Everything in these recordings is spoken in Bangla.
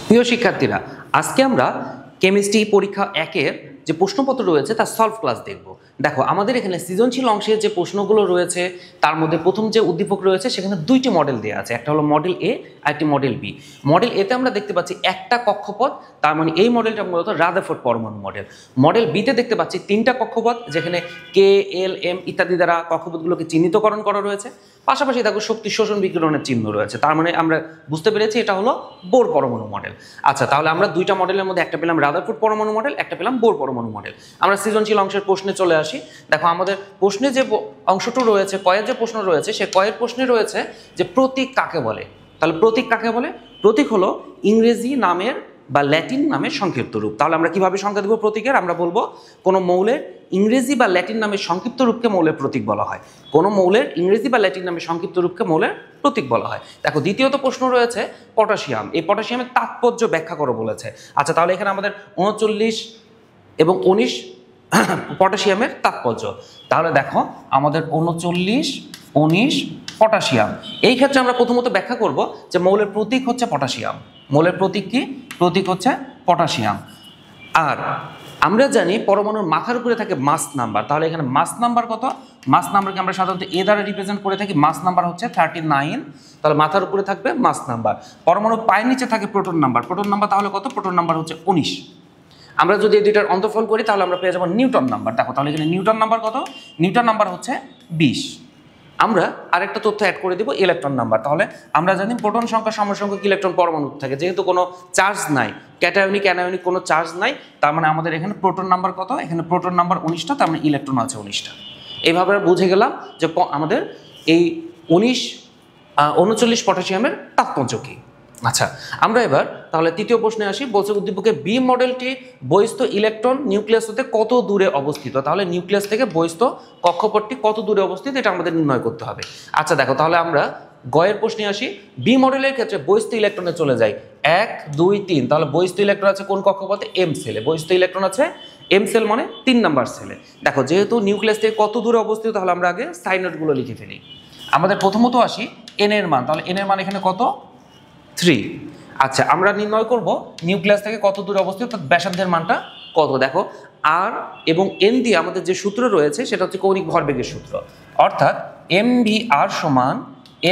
প্রিয় শিক্ষার্থীরা, আজকে আমরা কেমিস্ট্রি পরীক্ষা 1-এর যে প্রশ্নপত্র রয়েছে তার সলভ ক্লাস দেখব। দেখো, আমাদের এখানে সৃজনশীল অংশের যে প্রশ্নগুলো রয়েছে তার মধ্যে প্রথম যে উদ্দীপক রয়েছে সেখানে দুইটি মডেল দেওয়া আছে, একটা হলো মডেল এ আর একটি মডেল বি। মডেল এতে আমরা দেখতে পাচ্ছি একটা কক্ষপথ, তার মানে এই মডেলটা মূলত রাদারফোর্ড পরমাণু মডেল। মডেল বিতে দেখতে পাচ্ছি তিনটা কক্ষপথ, যেখানে কে, এল, এম ইত্যাদি দ্বারা কক্ষপথগুলোকে চিহ্নিতকরণ করা রয়েছে। পাশাপাশি দেখো শক্তি শোষণ বিকিরণের চিহ্ন রয়েছে, তার মানে আমরা বুঝতে পেরেছি এটা হলো বোর পরমাণু মডেল। আচ্ছা, তাহলে আমরা দুইটা মডেলের মধ্যে একটা পেলাম রাদারফোর্ড পরমাণু মডেল, একটা পেলাম বোর পরমাণু মডেল। আমরা সৃজনশীল অংশের প্রশ্নে চলে আসি। দেখো, আমাদের প্রশ্নে যে অংশটু রয়েছে, কয়ের যে প্রশ্ন রয়েছে, সে কয়ের প্রশ্নে রয়েছে যে প্রতীক কাকে বলে। তাহলে প্রতীক কাকে বলে? প্রতীক হলো ইংরেজি নামের বা ল্যাটিন নামের সংক্ষিপ্ত রূপ। তাহলে আমরা কিভাবে সংজ্ঞা দেব প্রতীকের? আমরা বলবো কোনো মৌলের ইংরেজি বা ল্যাটিন নামের সংক্ষিপ্ত রূপকে মৌলের প্রতীক বলা হয়। কোনো মৌলের ইংরেজি বা ল্যাটিন নামের সংক্ষিপ্ত রূপকে মৌলের প্রতীক বলা হয়। দেখো, দ্বিতীয়ত প্রশ্ন রয়েছে পটাশিয়াম। এই পটাশিয়ামের তাৎপর্য ব্যাখ্যা করো বলেছে। আচ্ছা, তাহলে এখানে আমাদের 39 এবং 19 পটাশিয়ামের তাৎপর্য। তাহলে দেখো, আমাদের 39, 19 পটাশিয়াম। এই ক্ষেত্রে আমরা প্রথমত ব্যাখ্যা করব যে মৌলের প্রতীক হচ্ছে পটাশিয়াম। মৌলের প্রতীক কি? প্রতীক হচ্ছে পটাশিয়াম। আর আমরা জানি পরমাণুর মাথার উপরে থাকে মাস নাম্বার। তাহলে এখানে মাস নাম্বার কত? মাস নাম্বারকে আমরা সাধারণত এ দ্বারা রিপ্রেজেন্ট করে থাকি। মাস নাম্বার হচ্ছে 39। তাহলে মাথার উপরে থাকবে মাস নাম্বার। পরমাণুর পায়ের নিচে থাকে প্রোটন নাম্বার। প্রোটন নাম্বার তাহলে কত? প্রোটন নাম্বার হচ্ছে 19। আমরা যদি এই দুইটার অন্তঃফল করি তাহলে আমরা পেয়ে যাবো নিউটন নাম্বার। দেখো, তাহলে এখানে নিউটন নাম্বার কত? নিউটন নাম্বার হচ্ছে 20। আমরা আরেকটা তথ্য অ্যাড করে দিব, ইলেকট্রন নাম্বার। তাহলে আমরা জানি প্রোটন সংখ্যা সমসংখ্যক ইলেকট্রন পরমাণু থাকে, যেহেতু কোনো চার্জ নাই, ক্যাটায়নিক অ্যানায়নিক কোনো চার্জ নাই, তার মানে আমাদের এখানে প্রোটন নাম্বার কত? এখানে প্রোটন নাম্বার 19টা, তার মানে ইলেকট্রন আছে 19টা। এইভাবে বুঝে গেলাম যে আমাদের এই 39 পটাশিয়ামের তাৎপর্য কী। আচ্ছা, আমরা এবার তাহলে তৃতীয় প্রশ্নে আসি। বলছে উদ্দীপকে বি মডেলটি বহিস্থ ইলেকট্রন নিউক্লিয়াস হতে কত দূরে অবস্থিত। তাহলে নিউক্লিয়াস থেকে বহিস্থ কক্ষপথটি কত দূরে অবস্থিত, এটা আমাদের নির্ণয় করতে হবে। আচ্ছা দেখো, তাহলে আমরা গয়ের প্রশ্নে আসি। বি মডেলের ক্ষেত্রে বহিস্থ ইলেকট্রনে চলে যাই 1, 2, 3। তাহলে বহিস্থ ইলেকট্রন আছে কোন কক্ষপথে? এম সেলে। বহিস্থ ইলেকট্রন আছে এম সেল, মানে 3 নাম্বার সেলে। দেখো, যেহেতু নিউক্লিয়াস থেকে কত দূরে অবস্থিত, তাহলে আমরা আগে সাইন নোটগুলো লিখে ফেলি। আমাদের প্রথমত আসি এন এর মান। তাহলে এন এর মান এখানে কত? 3। আচ্ছা, আমরা নির্ণয় করব নিউক্লিয়াস থেকে কত দূরে অবস্থিত, ব্যাসার্ধের মানটা কত। দেখো, আর এবং এন দিয়ে আমাদের যে সূত্র রয়েছে সেটা হচ্ছে কৌণিক ভরবেগের সূত্র, অর্থাৎ mvr সমান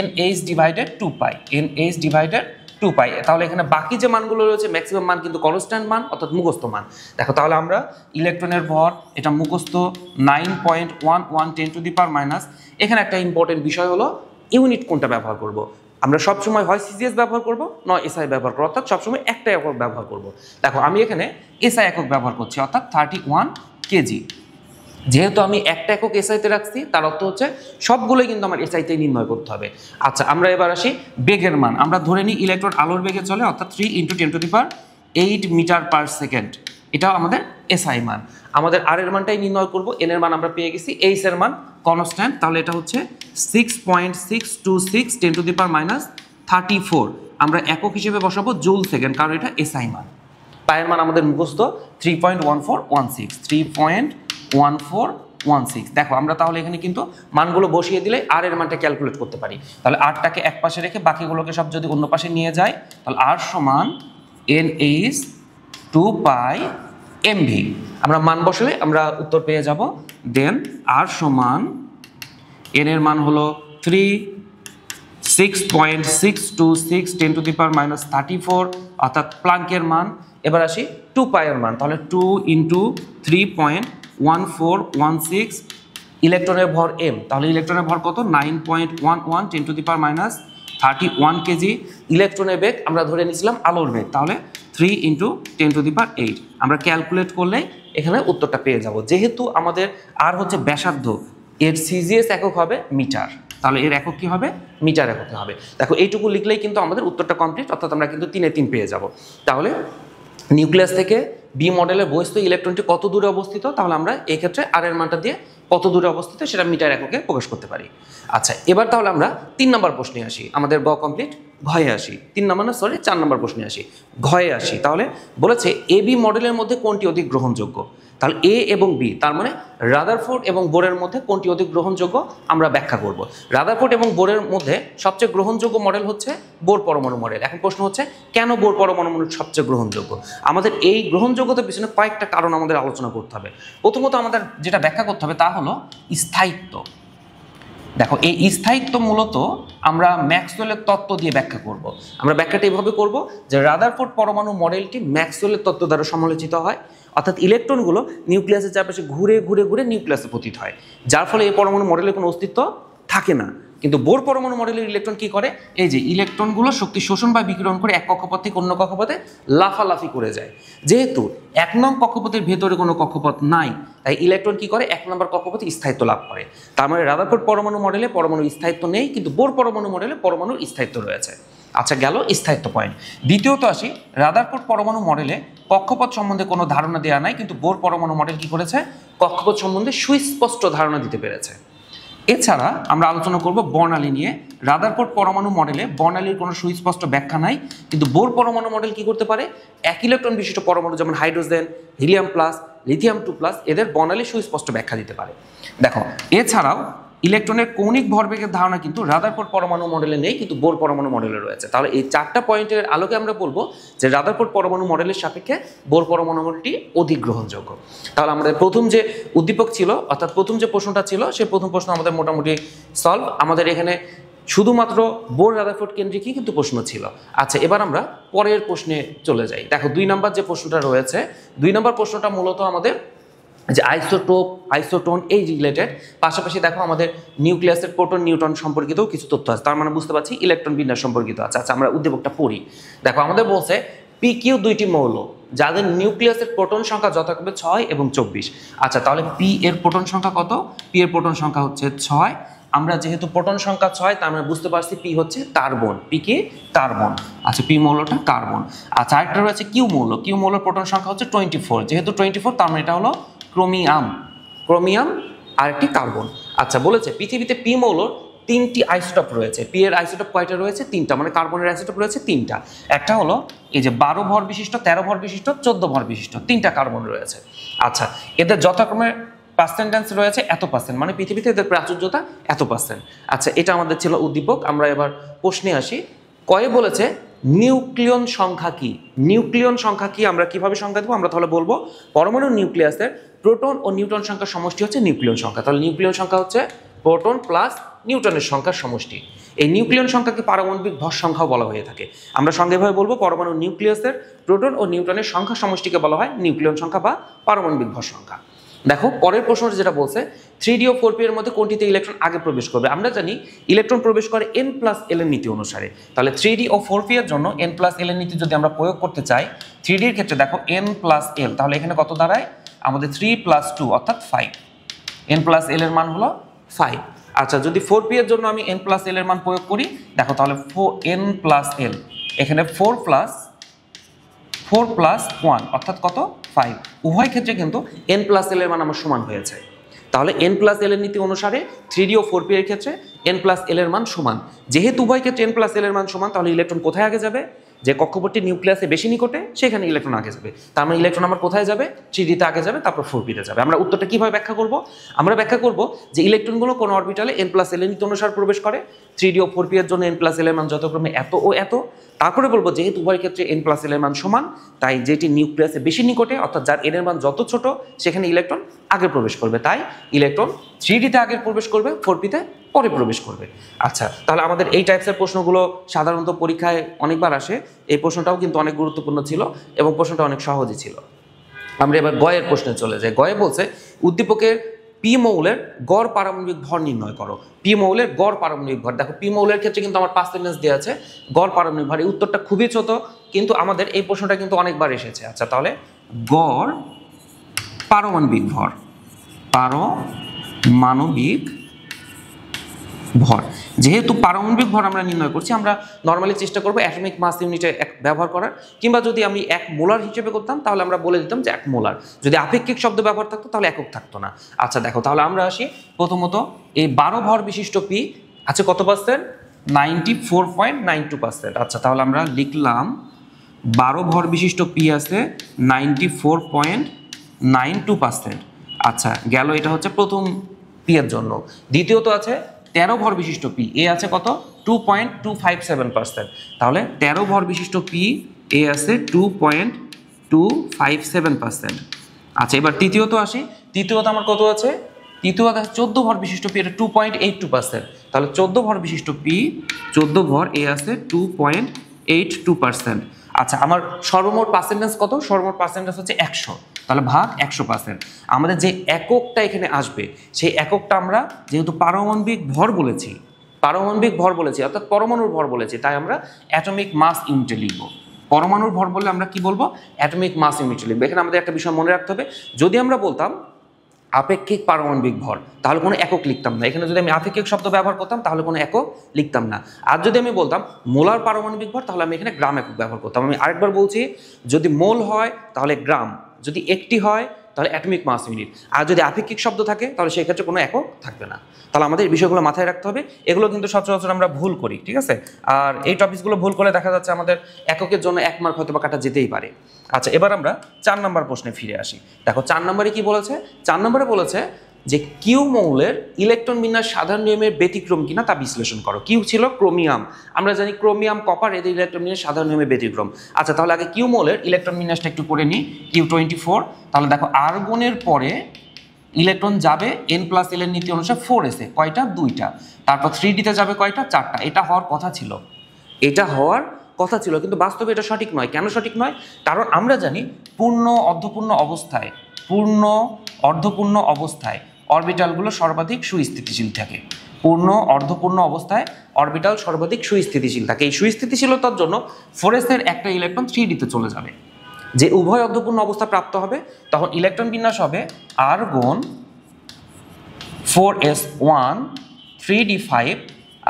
NH ডিভাইডেড 2π। NH divided 2π। তাহলে এখানে বাকি যে মানগুলো রয়েছে ম্যাক্সিমাম মান কিন্তু কনস্ট্যান্ট মান, অর্থাৎ মুখস্থ মান। দেখো, তাহলে আমরা ইলেকট্রনের ভর, এটা মুখস্থ 9.11 10⁻⁻। এখানে একটা ইম্পর্টেন্ট বিষয় হলো ইউনিট কোনটা ব্যবহার করব। আমরা সবসময় হয় সিজিএস ব্যবহার করব, নয় এসআই ব্যবহার করবো, অর্থাৎ সবসময় একটা একক ব্যবহার করব। দেখো, আমি এখানে এসআই একক ব্যবহার করছি, অর্থাৎ 31 কেজি। যেহেতু আমি একটা একক এসআইতে রাখছি, তার অর্থ হচ্ছে সবগুলোই কিন্তু আমার এসআইতেই নির্ণয় করতে হবে। আচ্ছা, আমরা এবার আসি বেগের মান। আমরা ধরে নিই ইলেকট্রন আলোর বেগে চলে, অর্থাৎ 3 × 10⁸8 মিটার/সেকেন্ড। এটাও আমাদের এসআই মান। আমাদের আর এর মানটাই নির্ণয় করব। এন এর মান আমরা পেয়ে গেছি, এইচ এর মান কনস্ট্যান্ট, তাহলে এটা হচ্ছে 6.626 10⁻34। আমরা একক হিসেবে বসাবো জুল সেকেন্ড, কারণ এটা এসআই মান। পায়ের মান আমাদের মুখস্থ 3.1416 3.1416। দেখো, আমরা তাহলে এখানে কিন্তু মানগুলো বসিয়ে দিলে আর এর মানটা ক্যালকুলেট করতে পারি। তাহলে আরটাকে এক পাশে রেখে বাকিগুলোকে সব যদি অন্য পাশে নিয়ে যায়, তাহলে আর সমান NH 2πmv। আমরা মান বসালে আমরা উত্তর পেয়ে যাব। দেন আর সমান এন এর মান হলো 6.626 10⁻34, অর্থাৎ প্লাঙ্কের মান। এবার আসি 2π এর মান। তাহলে 2 × 3.1416। ইলেকট্রনের ভর m, তাহলে ইলেকট্রনের ভর কত? 9.11 10⁻31 কেজি। ইলেকট্রনের বেগ আমরা ধরে নিয়েছিলাম আলোর বেগ, তাহলে 3 × 10⁸। আমরা ক্যালকুলেট করলে এখানে উত্তরটা পেয়ে যাব। যেহেতু আমাদের আর হচ্ছে ব্যাসার্ধ, এর সিজিএস একক হবে মিটার, তাহলে এর একক কি হবে? মিটার এককে হবে। দেখো, এইটুকু লিখলেই কিন্তু আমাদের উত্তরটা কমপ্লিট, অর্থাৎ আমরা কিন্তু 3-এ 3 পেয়ে যাব। তাহলে নিউক্লিয়াস থেকে বি মডেলের বহিস্থ ইলেকট্রনটি কত দূরে অবস্থিত, তাহলে আমরা এই ক্ষেত্রে আর এর মানটা দিয়ে কত দূরে অবস্থিত সেটা মিটার এককে প্রকাশ করতে পারি। আচ্ছা, এবার তাহলে আমরা 3 নম্বর প্রশ্নে আসি। আমাদের গ কমপ্লিট। ঘয়ে আসি, 3 নম্বর না সরি 4 নম্বর প্রশ্নে আসি, ঘয়ে আসি। তাহলে বলেছে এ বি মডেলের মধ্যে কোনটি অধিক গ্রহণযোগ্য। তাহলে এ এবং বি তার মানে রাদারফোর্ড এবং বোরের মধ্যে কোনটি অধিক গ্রহণযোগ্য আমরা ব্যাখ্যা করব। রাদারফোর্ড এবং বোরের মধ্যে সবচেয়ে গ্রহণযোগ্য মডেল হচ্ছে বোর পরমাণু মডেল। এখন প্রশ্ন হচ্ছে কেন বোর পরমাণু মডেল সবচেয়ে গ্রহণযোগ্য। আমাদের এই গ্রহণযোগ্যতার পিছনে কয়েকটা কারণ আমাদের আলোচনা করতে হবে। প্রথমত আমাদের যেটা ব্যাখ্যা করতে হবে তা হলো স্থায়িত্ব। দেখো এই স্থায়িত্ব মূলত আমরা ম্যাক্সওয়েলের তত্ত্ব দিয়ে ব্যাখ্যা করব। আমরা ব্যাখ্যাটা এইভাবে করব যে রাদারফোর্ড পরমাণু মডেলটি ম্যাক্সওয়েলের তত্ত্ব দ্বারা সমালোচিত হয়, অর্থাৎ ইলেকট্রনগুলো নিউক্লিয়াসের চারপাশে ঘুরে ঘুরে ঘুরে নিউক্লিয়াসে পতিত হয়, যার ফলে এই পরমাণু মডেলের কোনো অস্তিত্ব থাকে না। কিন্তু বোর পরমাণু মডেলের ইলেকট্রন কি করে, এই যে ইলেকট্রনগুলো শক্তি শোষণ বা বিকিরণ করে এক কক্ষপথ থেকে অন্য কক্ষপথে লাফালাফি করে যায়। যেহেতু 1 নং কক্ষপথের ভেতরে কোনো কক্ষপথ নাই, তাই ইলেকট্রন কি করে 1 নম্বর কক্ষপথে স্থায়িত্ব লাভ করে। তার মানে রাদারফোর্ড পরমাণু মডেলে পরমাণুর স্থায়িত্ব নেই, কিন্তু বোর পরমাণু মডেলে পরমাণুর স্থায়িত্ব রয়েছে। আচ্ছা গেল স্থায়িত্ব পয়েন্ট। দ্বিতীয়ত আসি, রাদারফোর্ড পরমাণু মডেলে কক্ষপথ সম্বন্ধে কোনো ধারণা দেওয়া নাই, কিন্তু বোর পরমাণু মডেল কি করেছে, কক্ষপথ সম্বন্ধে সুস্পষ্ট ধারণা দিতে পেরেছে। এছাড়া আমরা আলোচনা করব বর্ণালী নিয়ে। রাদারফোর্ড পরমাণু মডেলে বর্ণালীর কোনো সুস্পষ্ট ব্যাখ্যা নাই, কিন্তু বোর পরমাণু মডেল কি করতে পারে, এক ইলেকট্রন বিশিষ্ট পরমাণু যেমন hydrogen, helium plus, lithium 2 plus এদের বর্ণালী সুস্পষ্ট ব্যাখ্যা দিতে পারে। দেখো এছাড়াও ইলেকট্রনের কৌণিক ভরবেগের ধারণা কিন্তু রাদারফোর্ড পরমাণু মডেলে নেই, কিন্তু বোর পরমাণু মডেলে রয়েছে। তাহলে এই 4টা পয়েন্টের আলোকে আমরা বলবো যে রাদারফোর্ড পরমাণু মডেলের সাপেক্ষে বোর পরমাণু মডেলটি অধিক গ্রহণযোগ্য। তাহলে আমাদের প্রথম যে উদ্দীপক ছিল, অর্থাৎ প্রথম যে প্রশ্নটা ছিল, সেই প্রথম প্রশ্ন আমাদের মোটামুটি সলভ। আমাদের এখানে শুধুমাত্র বোর রাদারফোর্ড কেন্দ্রিকই কিন্তু প্রশ্ন ছিল। আচ্ছা এবার আমরা পরের প্রশ্নে চলে যাই। দেখো 2 নম্বর যে প্রশ্নটা রয়েছে, 2 নম্বর প্রশ্নটা মূলত আমাদের যে আইসোটোপ, আইসোটোন এই রিলেটেড, পাশাপাশি দেখো আমাদের নিউক্লিয়াসের প্রোটন নিউট্রন সম্পর্কিতও কিছু তথ্য আছে। তার মানে বুঝতে পারছি ইলেকট্রন বিন্যাস সম্পর্কিত আছে। আচ্ছা আমরা উদ্দীপকটা পড়ি। দেখো আমাদের বলছে পি কিউ 2টি মৌল যাদের নিউক্লিয়াসের প্রোটন সংখ্যা যথাক্রমে 6 এবং 24। আচ্ছা তাহলে পি এর প্রোটন সংখ্যা কত, পি এর প্রোটন সংখ্যা হচ্ছে 6। আমরা যেহেতু প্রোটন সংখ্যা 6 তার মানে বুঝতে পারছি পি হচ্ছে কার্বন, পি কি কার্বন। আচ্ছা পি মৌলটা কার্বন। আচ্ছা আরেকটা রয়েছে কিউ মৌল, কিউ মৌলের প্রোটন সংখ্যা হচ্ছে 24। যেহেতু 24 তার মানে এটা হলো ক্রোমিয়াম, ক্রোমিয়াম আর একটি কার্বন। আচ্ছা বলেছে পৃথিবীতে পি মৌলর 3টি আইসোটোপ রয়েছে। পি এর আইসোটোপ কয়টা রয়েছে, 3টা, মানে কার্বনের আইসোটোপ রয়েছে 3টা। একটা হলো এই যে 12 ভর বিশিষ্ট, 13 ভর বিশিষ্ট, 14 ভর বিশিষ্ট 3টা কার্বন রয়েছে। আচ্ছা এদের যথাক্রমে পার্সেন্টেন্স রয়েছে এত পার্সেন্ট, মানে পৃথিবীতে এদের প্রাচুর্যতা এত পার্সেন্ট। আচ্ছা এটা আমাদের ছিল উদ্দীপক। আমরা এবার প্রশ্নে আসি। কয়ে বলেছে নিউক্লিয়ন সংখ্যা কি, নিউক্লিয়ন সংখ্যা কি আমরা কিভাবে সংখ্যা দেবো, আমরা তাহলে বলবো পরমাণু নিউক্লিয়াসের প্রোটন ও নিউট্রন সংখ্যার সমষ্টি হচ্ছে নিউক্লিয়ন সংখ্যা। তাহলে নিউক্লিয়ন সংখ্যা হচ্ছে প্রোটন প্লাস নিউট্রনের সংখ্যার সমষ্টি। এই নিউক্লিয়ন সংখ্যাকে পারমাণবিক ভর সংখ্যাও বলা হয়ে থাকে। আমরা সংক্ষেপে বলবো পরমাণু নিউক্লিয়াসের প্রোটন ও নিউট্রনের সংখ্যা সমষ্টিকে বলা হয় নিউক্লিয়ন সংখ্যা বা পারমাণবিক ভর সংখ্যা। দেখো পরের প্রশ্নটা যেটা বলছে 3d ও 4p এর মধ্যে কোনটিতে ইলেকট্রন আগে প্রবেশ করবে। আমরা জানি ইলেকট্রন প্রবেশ করে n+l এর নীতি অনুসারে। তাহলে 3d ও 4p এর জন্য n+l এর নীতি যদি আমরা প্রয়োগ করতে চাই, 3d এর ক্ষেত্রে দেখো n+l, তাহলে এখানে কত দাঁড়ায় আমাদের 3 + 2 অর্থাৎ 5, n+l এর মান হলো 5। আচ্ছা যদি 4p এর জন্য আমি n+l এর মান প্রয়োগ করি, দেখো তাহলে n+l, এখানে 4 + 1 অর্থাৎ কত 5। উভয় ক্ষেত্রে কিন্তু n+l এর মান আমার সমান হয়েছে। তাহলে n+l এর নীতি অনুসারে 3d ও 4p এর ক্ষেত্রে n+l এর মান সমান। যেহেতু উভয় ক্ষেত্রে n+l এর মান সমান, তাহলে ইলেকট্রন কোথায় আগে যাবে, যে কক্ষপথটি নিউক্লিয়াসে বেশি নিকটে সেখানে ইলেকট্রন আগে যাবে। তার মানে ইলেকট্রন আমার কোথায় যাবে, 3d তে আগে যাবে, তারপর 4p তে যাবে। আমরা উত্তরটা কিভাবে ব্যাখ্যা করব, আমরা ব্যাখ্যা করব যে ইলেকট্রনগুলো কোন অরবিটালে n+l এর নীতি অনুসারে প্রবেশ করে, 3d ও 4p এর জন্য n+l এর মান যথাক্রমে এত ও এত। তারপরে বলবো যেহেতু উভয় ক্ষেত্রে n+l এর মান সমান, তাই যেটি নিউক্লিয়াসে বেশি নিকটে অর্থাৎ যার n এর মান যত ছোট সেখানে ইলেকট্রন আগে প্রবেশ করবে। তাই ইলেকট্রন 3d তে আগে প্রবেশ করবে, 4p তে পরে প্রবেশ করবে। আচ্ছা তাহলে আমাদের এই টাইপসের প্রশ্নগুলো সাধারণত পরীক্ষায় অনেকবার আসে। এই প্রশ্নটাও কিন্তু অনেক গুরুত্বপূর্ণ ছিল এবং প্রশ্নটা অনেক সহজই ছিল। আমরা এবার গয়ের প্রশ্নে চলে যাই। গয়ে বলছে উদ্দীপকের পি মৌলের গড় পারমাণবিক ভর নির্ণয় করো। পি মৌলের গড় পারমাণবিক ভর, দেখো পি মৌলের ক্ষেত্রে কিন্তু আমার পার্সেন্টেজ দেওয়া আছে গড় পারমাণবিক ভর। এই উত্তরটা খুবই ছোট, কিন্তু আমাদের এই প্রশ্নটা কিন্তু অনেকবার এসেছে। আচ্ছা তাহলে গড় পারমাণবিক ভর, পারমাণবিক ভর, যেহেতু পারমাণবিক ভর আমরা নির্ণয় করছি, আমরা নর্মালি চেষ্টা করবো অ্যাটমিক মাস ইউনিটে ব্যবহার করার, কিংবা যদি আমি 1 মোলার হিসেবে করতাম তাহলে আমরা বলে দিতাম যে 1 মোলার। যদি আপেক্ষিক শব্দ ব্যবহার থাকতো তাহলে একক থাকতো না। আচ্ছা দেখো তাহলে আমরা আসি প্রথমত এই 12 ভর বিশিষ্ট পি আছে কত পার্সেন্ট, 94.92%। আচ্ছা, তাহলে আমরা লিখলাম 12 ভর বিশিষ্ট পি আছে 94.92%। আচ্ছা, গেল, এটা হচ্ছে প্রথম পি এর জন্য। দ্বিতীয়ত আছে 13 ভর বিশিষ্ট পি, এ আছে কত 2.257%। তাহলে 13 ভর বিশিষ্ট পি, এ আছে 2.257%। আচ্ছা, এবার তৃতীয়ত আসি। তৃতীয়ত আমার কত আছে? তৃতীয়ত আছে 14 ভর বিশিষ্ট পি, এটা 2.82%। তাহলে 14 ভর বিশিষ্ট পি, 14 ভর, এ আছে 2.82%। আচ্ছা, আমার সর্বমোট পার্সেন্টেজ কত? সর্বমোট পার্সেন্টেজ হচ্ছে 100। তাহলে ভাগ 100%। আমাদের যে এককটা এখানে আসবে সেই এককটা আমরা যেহেতু পারমাণবিক ভর বলেছি, অর্থাৎ পরমাণুর ভর বলেছি, তাই আমরা অ্যাটমিক মাস ইউনিটে লিখব। পরমাণুর ভর বললে আমরা কি বলবো? অ্যাটমিক মাস ইউনিটে লিখবো। এখানে আমাদের একটা বিষয় মনে রাখতে হবে, যদি আমরা বলতাম আপেক্ষিক পারমাণবিক ভর তাহলে কোনো একক লিখতাম না। এখানে যদি আমি আপেক্ষিক শব্দ ব্যবহার করতাম তাহলে কোনো একক লিখতাম না। আর যদি আমি বলতাম মোলার পারমাণবিক ভর তাহলে আমি এখানে গ্রাম একক ব্যবহার করতাম। আমি আরেকবার বলছি, যদি মোল হয় তাহলে গ্রাম, যদি একটি হয় তাহলে অ্যাটমিক মাস ইউনিট, আর যদি আপেক্ষিক শব্দ থাকে তাহলে সেই ক্ষেত্রে কোনো একক থাকবে না। তাহলে আমাদের এই বিষয়গুলো মাথায় রাখতে হবে। এগুলো কিন্তু সচরাচর আমরা ভুল করি, ঠিক আছে? আর এই টপিকসগুলো ভুল করলে দেখা যাচ্ছে আমাদের এককের জন্য 1 মার্ক হয়তো বা কাটা যেতেই পারে। আচ্ছা, এবার আমরা 4 নম্বর প্রশ্নে ফিরে আসি। দেখো 4 নম্বরে কি বলেছে? 4 নম্বরে বলেছে যে কিউ মৌলের ইলেকট্রন বিন্যাস সাধারণ নিয়মের ব্যতিক্রম কিনা তা বিশ্লেষণ করো। কিউ ছিল ক্রোমিয়াম, আমরা জানি ক্রোমিয়াম, কপার, এদের ইলেকট্রন বিন্যাস সাধারণ নিয়মের ব্যতিক্রম। আচ্ছা, তাহলে আগে কিউ মৌলের ইলেকট্রন বিন্যাসটা একটু করে নিই। কিউ 24। তাহলে দেখো আর্গনের পরে ইলেকট্রন যাবে n+l এর নীতি অনুসারে 4s এ, কয়টা? 2টা। তারপর 3d-তে যাবে কয়টা? 4টা। এটা হওয়ার কথা ছিল, কিন্তু বাস্তবে এটা সঠিক নয়। কেন সঠিক নয়? কারণ আমরা জানি পূর্ণ অর্ধপূর্ণ অবস্থায় অরবিটালগুলো সর্বাধিক সুস্থিতিশীল থাকে। পূর্ণ অর্ধপূর্ণ অবস্থায় অরবিটাল সর্বাধিক সুস্থিতিশীল থাকে। এই সুস্থিতিশীলতার জন্য 4s এর একটা ইলেকট্রন 3d-তে চলে যাবে। যে উভয় অর্ধপূর্ণ অবস্থা প্রাপ্ত হবে তখন ইলেকট্রন বিন্যাস হবে আর্গন 4s1 3d5।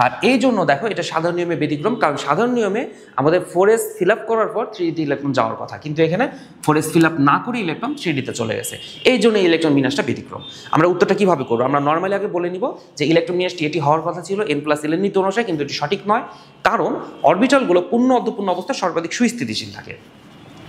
আর এই জন্য দেখো এটা সাধারণ নিয়মে ব্যতিক্রম, কারণ সাধারণ নিয়মে আমাদের 4s ফিল আপ করার পর 3d ইলেকট্রন যাওয়ার কথা, কিন্তু এখানে 4s ফিল আপ না করে ইলেকট্রন 3d-তে চলে গেছে। এই জন্য ইলেকট্রন বিন্যাসটা ব্যতিক্রম। আমরা উত্তরটা কিভাবে করবো? আমরা নর্মালি আগে বলে নিব যে ইলেকট্রন বিন্যাসটি এটি হওয়ার কথা ছিল n+l এর নীতি অনুসারে, কিন্তু এটি সঠিক নয়, কারণ অরবিটালগুলো পূর্ণ অর্ধপূর্ণ অবস্থায় সর্বাধিক সুস্থিতিশীল থাকে।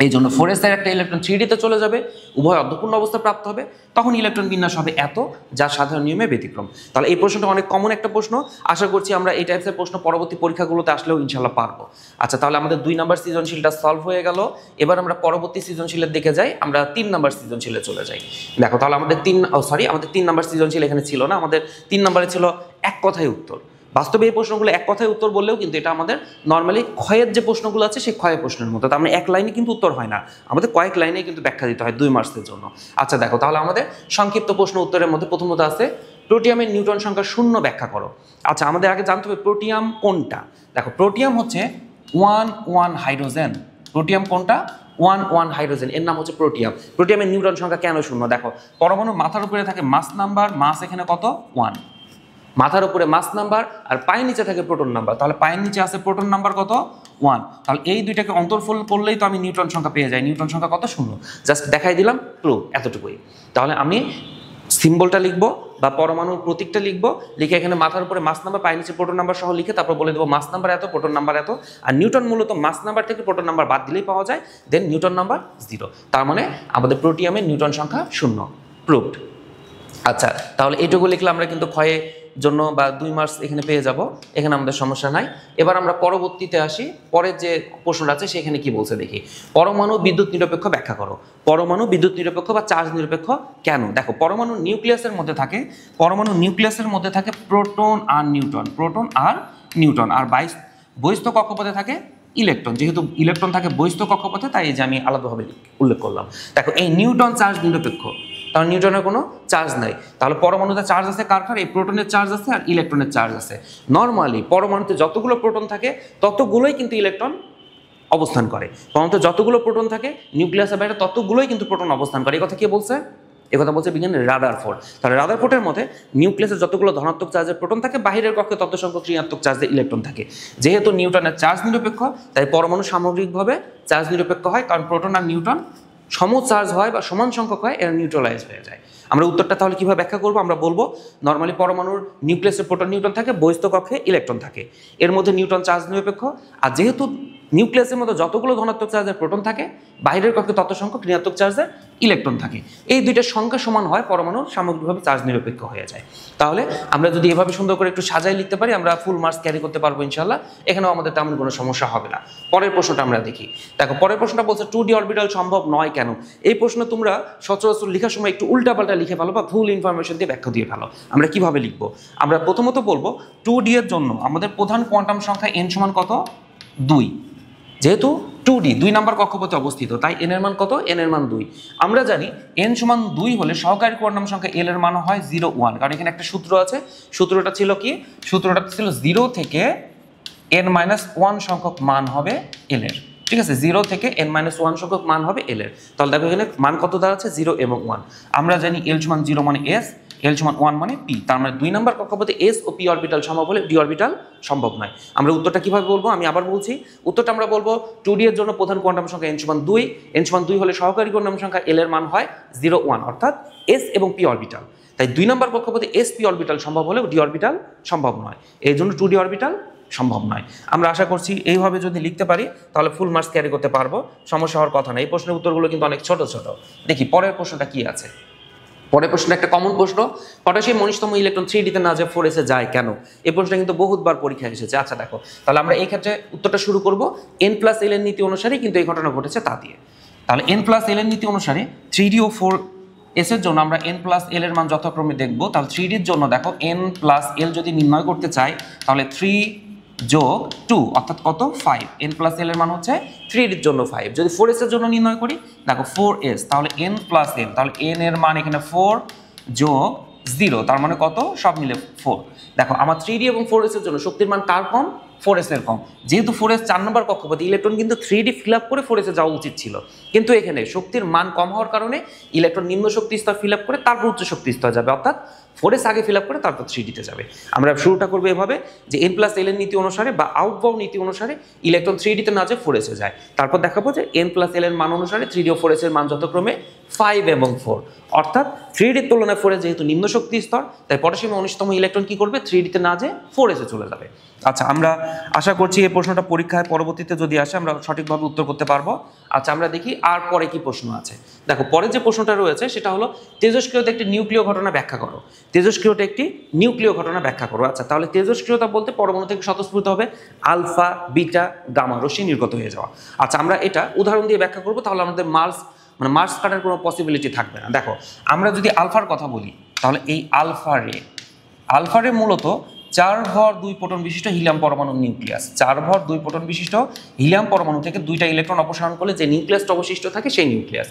এই জন্য 4s এর একটা ইলেকট্রন 3d-তে চলে যাবে, উভয় অর্ধপূর্ণ অবস্থা প্রাপ্ত হবে, তখন ইলেকট্রন বিন্যাস হবে এত, যা সাধারণ নিয়মে ব্যতিক্রম। তাহলে এই প্রশ্নটা অনেক কমন একটা প্রশ্ন। আশা করছি আমরা এই টাইপসের প্রশ্ন পরবর্তী পরীক্ষাগুলোতে আসলেও ইনশাল্লাহ পারবো। আচ্ছা, তাহলে আমাদের 2 নম্বর সৃজনশীলটা সলভ হয়ে গেল। এবার আমরা পরবর্তী সৃজনশীলের দিকে যাই। আমরা 3 নম্বর সৃজনশীলে চলে যাই। দেখো, তাহলে আমাদের 3 নম্বর সৃজনশীল এখানে ছিল না, আমাদের 3 নম্বরে ছিল এক কথায় উত্তর। বাস্তবে এই প্রশ্নগুলো এক কথায় উত্তর বললেও কিন্তু এটা আমাদের নর্মালি ক্ষয়ের যে প্রশ্নগুলো আছে সেই ক্ষয়ের প্রশ্নের মতো, তার মানে এক লাইনে কিন্তু উত্তর হয় না, আমাদের কয়েক লাইনে কিন্তু ব্যাখ্যা দিতে হয় 2 মার্কসের জন্য। আচ্ছা দেখো, তাহলে আমাদের সংক্ষিপ্ত প্রশ্ন উত্তরের মধ্যে প্রথমত আছে প্রোটিয়ামের নিউটন সংখ্যা 0 ব্যাখ্যা করো। আচ্ছা, আমাদের আগে জানতে হবে প্রোটিয়াম কোনটা। দেখো, প্রোটিয়াম হচ্ছে 1 হাইড্রোজেন। প্রোটিয়াম কোনটা? 1 হাইড্রোজেন, এর নাম হচ্ছে প্রোটিয়াম। প্রোটিয়ামের নিউটন সংখ্যা কেন 0? দেখো, পরমাণু মাথার উপরে থাকে মাস নাম্বার, মাস এখানে কত? 1। মাথার উপরে মাস নাম্বার আর পায়ের নিচে থাকে প্রোটন নাম্বার, তাহলে পায়ের নিচে আছে প্রোটন নাম্বার কত? 1। তাহলে এই দুইটাকে অন্তর্ফল করলেই তো আমি নিউটন সংখ্যা পেয়ে যাই। নিউটন সংখ্যা কত? 0। জাস্ট দেখাই দিলাম, প্রুফ, এতটুকুই। তাহলে আমি সিম্বলটা লিখবো বা পরমাণুর প্রতীকটা লিখবো, লিখে এখানে মাথার উপরে মাস নাম্বার, পায়ের নিচে প্রোটন নাম্বার সহ লিখে তারপর বলে দেবো মাস নাম্বার এত, প্রোটন নাম্বার এত। আর নিউটন মূলত মাস নাম্বার থেকে প্রোটন নাম্বার বাদ দিলেই পাওয়া যায়, দেন নিউটন নাম্বার 0। তার মানে আমাদের প্রোটিয়ামের নিউটন সংখ্যা 0, প্রুভড। আচ্ছা, তাহলে এইটুকু লিখলে আমরা কিন্তু ক্ষয়ে জন্য বা 2 মার্কস এখানে পেয়ে যাব, এখানে আমাদের সমস্যা নাই। এবার আমরা পরবর্তীতে আসি, পরের যে প্রশ্নটা আছে সেখানে কি বলছে দেখি। পরমাণু বিদ্যুৎ নিরপেক্ষ ব্যাখ্যা করো। পরমাণু বিদ্যুৎ নিরপেক্ষ বা চার্জ নিরপেক্ষ কেন? দেখো, পরমাণু নিউক্লিয়াসের মধ্যে থাকে প্রোটন আর নিউট্রন, আর বহিস্থ কক্ষপথে থাকে ইলেকট্রন। যেহেতু ইলেকট্রন থাকে বহিস্থ কক্ষপথে, তাই এই যে আমি আলাদাভাবে উল্লেখ করলাম। দেখো, এই নিউটন চার্জ নিরপেক্ষ, কারণ নিউটনের কোনো চার্জ নাই। তাহলে পরমাণুতে চার্জ আছে কার? এই প্রোটনের চার্জ আছে আর ইলেকট্রনের চার্জ আছে। নর্মালি পরমাণুতে যতগুলো প্রোটন থাকে ততগুলোই কিন্তু ইলেকট্রন অবস্থান করে। পরমাণুতে যতগুলো প্রোটন থাকে নিউক্লিয়াসের বাইরে ততগুলোই কিন্তু প্রোটন অবস্থান করে। এই কথা কে বলছে? একথা বলছে বিজ্ঞানী রাদারফোর্ড। তাহলে রাদারফোর্ডের মতে নিউক্লিয়াসে যতগুলো ধনাত্মক চার্জের প্রোটন থাকে, বাহিরের কক্ষে তত সংখ্যক ঋণাত্মক চার্জের ইলেকট্রন থাকে। যেহেতু নিউটনের চার্জ নিরপেক্ষ, তাই পরমাণু সামগ্রিকভাবে চার্জ নিরপেক্ষ হয়, কারণ প্রোটন আর নিউট্রন সমচার্জ হয় বা সমান সংখ্যক হয় এরা নিউট্রালাইজ হয়ে যায়। আমরা উত্তরটা তাহলে কিভাবে ব্যাখ্যা করবো? আমরা বলবো নর্মালি পরমাণুর নিউক্লিয়াসে প্রোটন নিউট্রন থাকে, বহিস্থ কক্ষে ইলেকট্রন থাকে, এর মধ্যে নিউট্রন চার্জ নিরপেক্ষ। আর যেহেতু নিউক্লিয়াসের মধ্যে যতগুলো ধনাত্মক চার্জের প্রোটন থাকে, বাইরের কক্ষে তত সংখ্যক ঋণাত্মক চার্জের ইলেকট্রন থাকে। এই দুইটার সংখ্যা সমান হয়, পরমাণু সামগ্রিকভাবে চার্জ নিরপেক্ষ হয়ে যায়। তাহলে আমরা যদি এভাবে সুন্দর করে একটু সাজাই লিখতে পারি, আমরা ফুল মার্কস ক্যারি করতে পারবো ইনশাল্লাহ। এখানেও আমাদের তেমন কোনো সমস্যা হবে না। পরের প্রশ্নটা আমরা দেখি। দেখো পরের প্রশ্নটা বলছে 2D অরবিটাল সম্ভব নয় কেন? এই প্রশ্ন তোমরা সচরাচর লেখার সময় একটু উল্টাপাল্টা লিখে ফেলো বা ভুল ইনফরমেশন দিয়ে ব্যাখ্যা দিয়ে ফেলো। আমরা কিভাবে লিখবো? আমরা প্রথমত বলবো 2D এর জন্য আমাদের প্রধান কোয়ান্টাম সংখ্যা n সমান কত? 2। যেহেতু 2D 2 নাম্বার কক্ষপথে অবস্থিত, তাই n এর মান কত? n এর মান 2। আমরা জানি n সমান 2 হলে সহকারী কোয়ান্টাম সংখ্যা l এর মান হয় 0 1, কারণ এখানে একটা সূত্র আছে। সূত্রটা ছিল কি? সূত্রটা ছিল 0 থেকে n-1 সংখ্যক মান হবে l এর। ঠিক আছে, 0 থেকে n-1 সংখ্যক মান হবে l এর। তাহলে দেখো এখানে মান কত দাঁড়াচ্ছে? 0 এবং 1। আমরা জানি l সমান 0 মানে s, l সমান 1 মানে p। তার মানে 2 নাম্বার কক্ষপথে s ও p অরবিটাল সম্ভব হলে d অরবিটাল সম্ভব নয়। আমরা উত্তরটা কিভাবে বলবো? আমি আবার বলছি উত্তরটা আমরা বলবো 2D এর জন্য প্রধান কোয়ান্টাম সংখ্যা n সমান 2, n সমান 2 হলে সহকারী কোয়ান্টাম সংখ্যা l এর মান হয় 0 1, অর্থাৎ s এবং p অরবিটাল। তাই 2 নাম্বার কক্ষপথে s p অরবিটাল সম্ভব হলেও d অরবিটাল সম্ভব নয়। এই জন্য 2D অরবিটাল সম্ভব নয়। আমরা আশা করছি এইভাবে যদি লিখতে পারি তাহলে ফুল মার্কস ক্যারি করতে পারবো, সমস্যা হওয়ার কথা না। এই প্রশ্নের উত্তরগুলো কিন্তু অনেক ছোট ছোট। দেখি পরের প্রশ্নটা কি আছে। পরের প্রশ্নটা একটা কমন প্রশ্ন, পটাশিয়াম 19তম ইলেকট্রন 3D তে না যায় 4s এ যায় কেন? এই প্রশ্নটা কিন্তু বহুতবার পরীক্ষায় এসেছে। আচ্ছা দেখো, তাহলে আমরা এই ক্ষেত্রে উত্তরটা শুরু করব n+l এর নীতি অনুসারে, কিন্তু এই ঘটনা ঘটেছে তা দিয়ে। তাহলে n+l এর নীতি অনুসারে 3D ও 4s এর জন্য আমরা n+l এর মান যথাক্রমে দেখব। তাহলে 3D এর জন্য দেখো n+l যদি নির্ণয় করতে চাই তাহলে 3 যোগ 2 অর্থাৎ কত? 5। n+l এর মান হচ্ছে 3 এর জন্য 5। যদি 4s এর জন্য নির্ণয় করি, দেখো 4s, তাহলে n+l, তাহলে n এর মান এখানে 4 যোগ 0, তার মানে কত? সব মিলে 4। দেখো আমার 3D এবং 4s এর জন্য শক্তির মান কার কম? 4s এর কম। যেহেতু 4s 4 নম্বর কক্ষপথে, ইলেকট্রন কিন্তু 3D ফিল আপ করে 4s এ যাওয়া উচিত ছিল, কিন্তু এখানে শক্তির মান কম হওয়ার কারণে ইলেকট্রন নিম্ন শক্তি স্তর ফিল আপ করে তারপর উচ্চ শক্তি স্তর যাবে, অর্থাৎ 4s আগে ফিল আপ করে তারপর 3D তে যাবে। আমরা শুরুটা করবো এভাবে যে n+l এর নীতি অনুসারে বা আউটবাউন্ড নীতি অনুসারে ইলেকট্রন 3D তে না যায় 4s এ যায়। তারপর দেখাবো যে n+l এর মান অনুসারে 3D ও 4s এর মান যথাক্রমে 5 এবং 4, অর্থাৎ 3D এর তুলনায় 4s যেহেতু নিম্ন শক্তি স্তর, তাই পটাশিয়াম 19তম ইলেকট্রন কি করবে? 3D তে না যায় 4s এ চলে যাবে। আচ্ছা, আমরা আশা করছি এই প্রশ্নটা পরীক্ষায় পরবর্তীতে যদি আসে আমরা সঠিকভাবে উত্তর করতে পারবো। আচ্ছা, আমরা দেখি আর পরে কি প্রশ্ন আছে। দেখো পরে যে প্রশ্নটা রয়েছে সেটা হলো তেজস্ক্রিয়তা একটি নিউক্লিয় ঘটনা ব্যাখ্যা করো। তেজস্ক্রিয়তা একটি নিউক্লিয় ঘটনা ব্যাখ্যা করো। আচ্ছা, তাহলে তেজস্ক্রিয়তা বলতে পরমাণু থেকে স্বতঃস্ফূর্ত হবে আলফা, বিটা, গামা রশ্মি নির্গত হয়ে যাওয়া। আচ্ছা, আমরা এটা উদাহরণ দিয়ে ব্যাখ্যা করবো, তাহলে আমাদের মার্কস কাটার কোনো পসিবিলিটি থাকবে না। দেখো আমরা যদি আলফার কথা বলি, তাহলে এই আলফা রে মূলত 4 ভর 2 প্রোটন বিশিষ্ট হিলিয়াম পরমাণুর নিউক্লিয়াস। 4 ভর 2 প্রোটন বিশিষ্ট হিলিয়াম পরমাণু থেকে 2টা ইলেকট্রন অপসারণ করলে যে নিউক্লিয়াসটা অবশিষ্ট থাকে সেই নিউক্লিয়াস।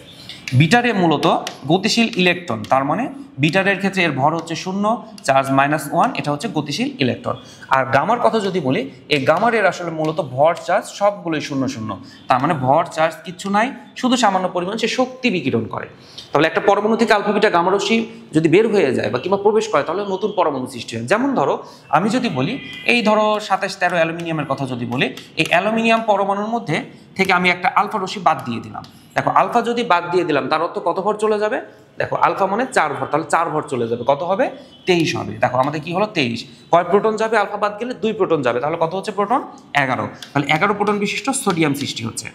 বিটারে মূলত গতিশীল ইলেকট্রন, তার মানে বিটারের ক্ষেত্রে এর ভর হচ্ছে 0, চার্জ -1, এটা হচ্ছে গতিশীল ইলেকট্রন। আর গামার কথা যদি বলি, এই গামারের আসলে মূলত ভর চার্জ সবগুলোই 0 0, তার মানে ভর চার্জ কিচ্ছু নাই, শুধু সামান্য পরিমাণ সে শক্তি বিকিরণ করে। তাহলে একটা পরমাণু থেকে আলফা বিটা গামা রশ্মি যদি বের হয়ে যায় বা কিংবা প্রবেশ করে, তাহলে নতুন পরমাণু সৃষ্টি হয়। যেমন ধরো আমি যদি বলি, এই ধরো 27 13 অ্যালুমিনিয়ামের কথা যদি বলি, এই অ্যালুমিনিয়াম পরমাণুর মধ্যে থেকে আমি একটা আলফা রশ্মি বাদ দিয়ে দিলাম। দেখো আলফা যদি বাদ দিয়ে দিলাম তার অর্থ কত ভর চলে যাবে? দেখো আলফা মানে 4 ভর, তাহলে 4 ভর চলে যাবে। কত হবে? 23 হবে। দেখো আমাদের কি হলো? 23। কয় প্রোটন যাবে? আলফা বাদ গেলে 2 প্রোটন যাবে, তাহলে কত হচ্ছে প্রোটন? 11। তাহলে 11 প্রোটন বিশিষ্ট সোডিয়াম সৃষ্টি হচ্ছে।